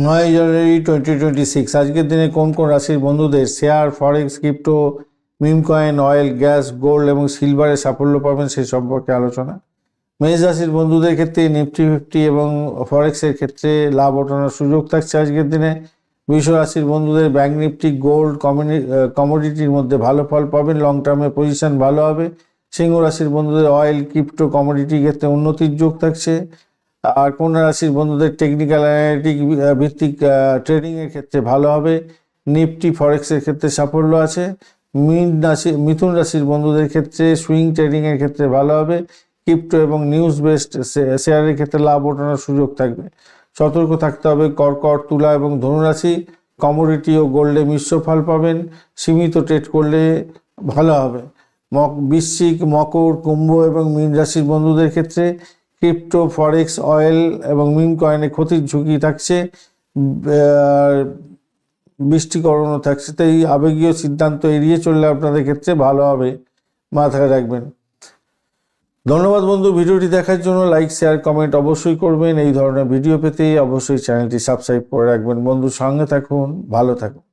9 জানুয়ারি 2026 আজকের দিনে কোন কোন রাশির বন্ধুদের share, forex, crypto, meme coin, oil, gas, gold এবং সিলভারে সাফল্য পাবেন সে সম্পর্কে আলোচনা। মেষ রাশির বন্ধুদের ক্ষেত্রে নিফটি 50 এবং ফরেক্সের ক্ষেত্রে লাভ ওঠানোর সুযোগ থাকছে আজকের দিনে। বৃষ রাশির বন্ধুদের ব্যাংক নিফটি, গোল্ড, কমোডিটির মধ্যে ভালো ফল পাবেন, লং টার্মে পজিশন ভালো হবে। সিংহ রাশির বন্ধুদের অয়েল, ক্রিপ্টো, কমোডিটির ক্ষেত্রে উন্নতির যোগ থাকছে। আর কন্যা রাশির বন্ধুদের টেকনিক্যাল অ্যানালিটিক ভিত্তিক ট্রেডিংয়ের ক্ষেত্রে ভালো হবে। নিফটি ফরেক্সের ক্ষেত্রে সাফল্য আছে। মিথুন রাশির বন্ধুদের ক্ষেত্রে সুইং ট্রেডিংয়ের ক্ষেত্রে ভালো হবে। ক্রিপ্টো এবং নিউজ বেসড শেয়ারের ক্ষেত্রে লাভ ওঠানোর সুযোগ থাকবে। সতর্ক থাকতে হবে কর্কট, তুলা এবং ধনুরাশি। কমোডিটি ও গোল্ডে মিশ্র ফল পাবেন, সীমিত ট্রেড করলে ভালো হবে। বৃশ্চিক, মকর, কুম্ভ এবং মীন রাশির বন্ধুদের ক্ষেত্রে ক্রিপ্টো, ফরেক্স, অয়েল এবং মিম কয়েনে ক্ষতির ঝুঁকি থাকছে, বৃষ্টিকরণও থাকছে। তাই আবেগীয় সিদ্ধান্ত এড়িয়ে চললে আপনাদের ক্ষেত্রে ভালো হবে, মাথায় রাখবেন। ধন্যবাদ বন্ধু, ভিডিওটি দেখার জন্য। লাইক, শেয়ার, কমেন্ট অবশ্যই করবেন। এই ধরনের ভিডিও পেতে অবশ্যই চ্যানেলটি সাবস্ক্রাইব করে রাখবেন। বন্ধু সঙ্গে থাকুন, ভালো থাকুন।